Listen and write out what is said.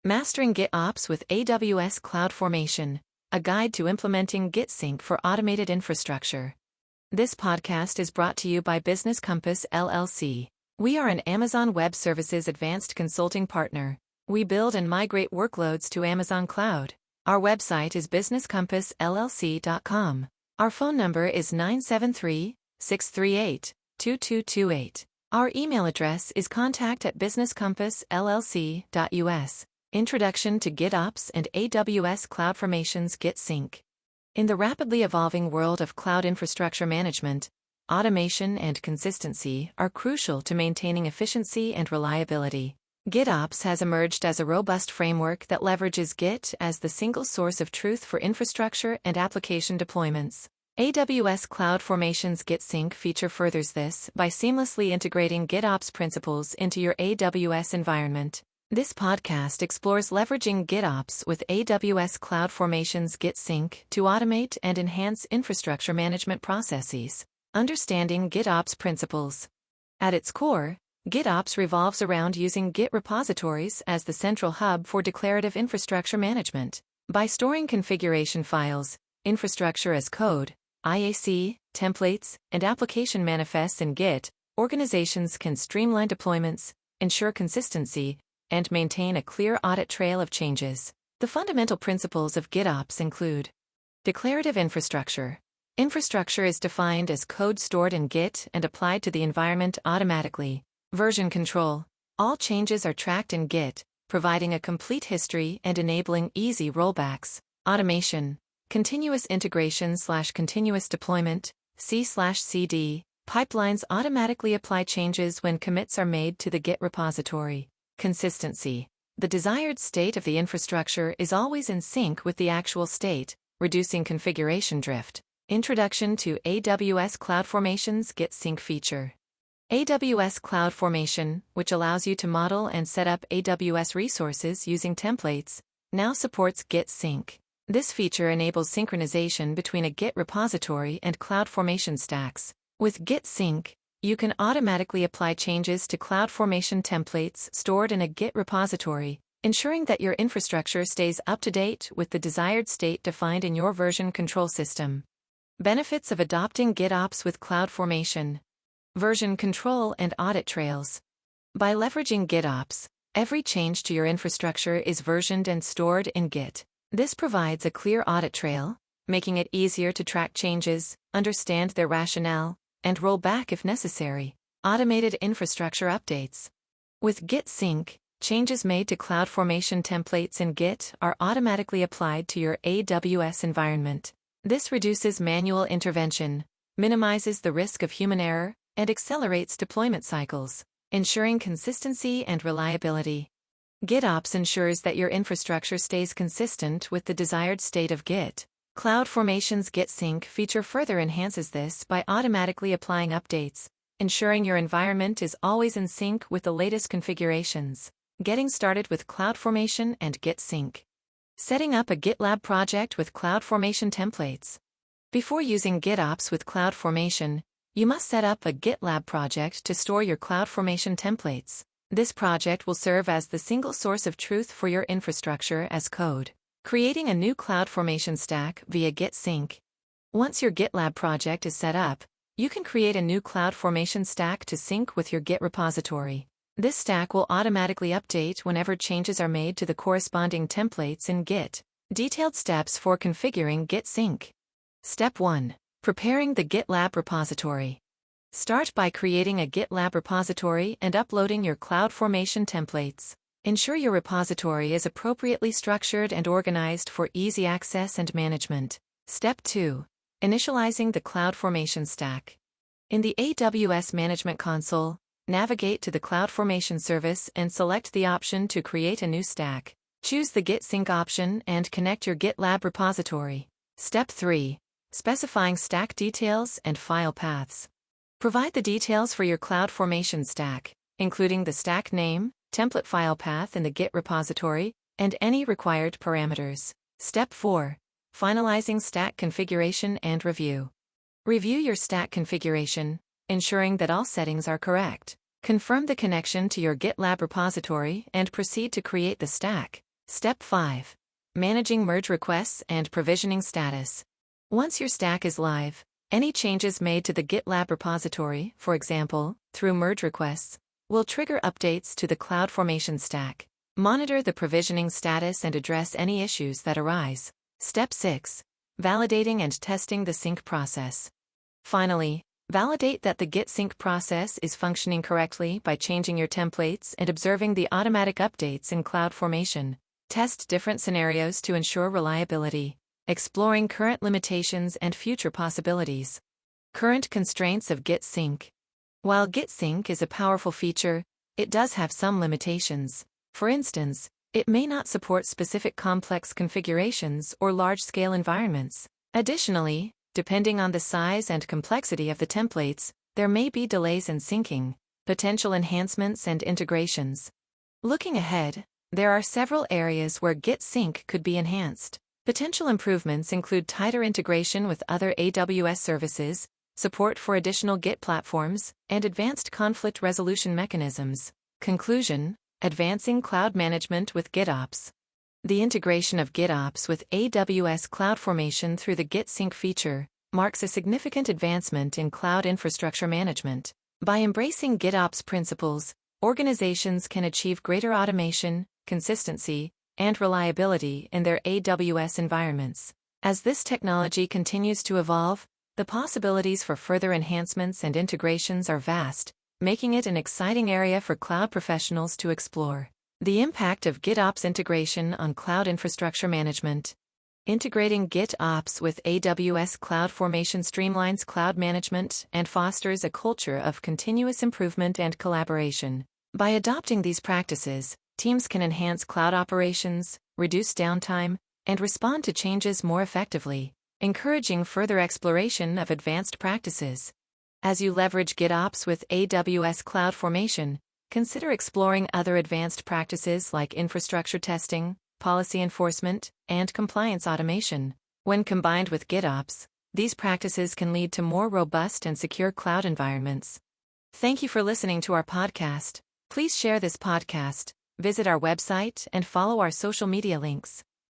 Mastering GitOps with AWS CloudFormation, a guide to implementing Git sync for automated infrastructure. This podcast is brought to you by Business Compass LLC. We are an Amazon Web Services advanced consulting partner. We build and migrate workloads to Amazon Cloud. Our website is businesscompassllc.com. Our phone number is 973-638-2228. Our email address is contact@businesscompassllc.us. Introduction to GitOps and AWS CloudFormation's Git sync. In the rapidly evolving world of cloud infrastructure management, automation and consistency are crucial to maintaining efficiency and reliability. GitOps has emerged as a robust framework that leverages Git as the single source of truth for infrastructure and application deployments. AWS CloudFormation's Git sync feature furthers this by seamlessly integrating GitOps principles into your AWS environment. This podcast explores leveraging GitOps with AWS CloudFormation's Git sync to automate and enhance infrastructure management processes. Understanding GitOps principles. At its core, GitOps revolves around using Git repositories as the central hub for declarative infrastructure management. By storing configuration files, infrastructure as code, IAC, templates, and application manifests in Git, organizations can streamline deployments, ensure consistency, and maintain a clear audit trail of changes. The fundamental principles of GitOps include declarative infrastructure. Infrastructure is defined as code stored in Git and applied to the environment automatically. Version control. All changes are tracked in Git, providing a complete history and enabling easy rollbacks. Automation. Continuous integration/continuous deployment, C/CD. Pipelines automatically apply changes when commits are made to the Git repository. Consistency. The desired state of the infrastructure is always in sync with the actual state, reducing configuration drift. Introduction to AWS CloudFormation's Git sync feature. AWS CloudFormation, which allows you to model and set up AWS resources using templates, now supports Git sync. This feature enables synchronization between a Git repository and CloudFormation stacks. With Git sync, you can automatically apply changes to CloudFormation templates stored in a Git repository, ensuring that your infrastructure stays up to date with the desired state defined in your version control system. Benefits of adopting GitOps with CloudFormation. Version control and audit trails. By leveraging GitOps, every change to your infrastructure is versioned and stored in Git. This provides a clear audit trail, making it easier to track changes, understand their rationale, and roll back if necessary. Automated infrastructure updates. With Git sync, changes made to CloudFormation templates in Git are automatically applied to your AWS environment. This reduces manual intervention, minimizes the risk of human error, and accelerates deployment cycles, ensuring consistency and reliability. GitOps ensures that your infrastructure stays consistent with the desired state of Git. CloudFormation's Git sync feature further enhances this by automatically applying updates, ensuring your environment is always in sync with the latest configurations. Getting started with CloudFormation and Git sync. Setting up a GitLab project with CloudFormation templates. Before using GitOps with CloudFormation, you must set up a GitLab project to store your CloudFormation templates. This project will serve as the single source of truth for your infrastructure as code. Creating a new CloudFormation stack via Git sync. Once your GitLab project is set up, you can create a new CloudFormation stack to sync with your Git repository. This stack will automatically update whenever changes are made to the corresponding templates in Git. Detailed steps for configuring Git sync. Step 1. Preparing the GitLab repository. Start by creating a GitLab repository and uploading your CloudFormation templates. Ensure your repository is appropriately structured and organized for easy access and management. Step 2. Initializing the CloudFormation stack. In the AWS Management Console, navigate to the CloudFormation service and select the option to create a new stack. Choose the Git sync option and connect your GitLab repository. Step 3. Specifying stack details and file paths. Provide the details for your CloudFormation stack, including the stack name, template file path in the Git repository, and any required parameters. Step 4. Finalizing stack configuration and review. Review your stack configuration, ensuring that all settings are correct. Confirm the connection to your GitLab repository and proceed to create the stack. Step 5. Managing merge requests and provisioning status. Once your stack is live, any changes made to the GitLab repository, for example, through merge requests, will trigger updates to the CloudFormation stack. Monitor the provisioning status and address any issues that arise. Step 6. Validating and testing the sync process. Finally, validate that the Git sync process is functioning correctly by changing your templates and observing the automatic updates in CloudFormation. Test different scenarios to ensure reliability, exploring current limitations and future possibilities. Current constraints of Git sync. While Git sync is a powerful feature, it does have some limitations. For instance, it may not support specific complex configurations or large-scale environments. Additionally, depending on the size and complexity of the templates, there may be delays in syncing, potential enhancements and integrations. Looking ahead, there are several areas where Git sync could be enhanced. Potential improvements include tighter integration with other AWS services, support for additional Git platforms, and advanced conflict resolution mechanisms. Conclusion: advancing cloud management with GitOps. The integration of GitOps with AWS CloudFormation through the Git sync feature marks a significant advancement in cloud infrastructure management. By embracing GitOps principles, organizations can achieve greater automation, consistency, and reliability in their AWS environments. As this technology continues to evolve, the possibilities for further enhancements and integrations are vast, making it an exciting area for cloud professionals to explore. The impact of GitOps integration on cloud infrastructure management. Integrating GitOps with AWS CloudFormation streamlines cloud management and fosters a culture of continuous improvement and collaboration. By adopting these practices, teams can enhance cloud operations, reduce downtime, and respond to changes more effectively, encouraging further exploration of advanced practices. As you leverage GitOps with AWS CloudFormation, consider exploring other advanced practices like infrastructure testing, policy enforcement, and compliance automation. When combined with GitOps, these practices can lead to more robust and secure cloud environments. Thank you for listening to our podcast. Please share this podcast, visit our website, and follow our social media links.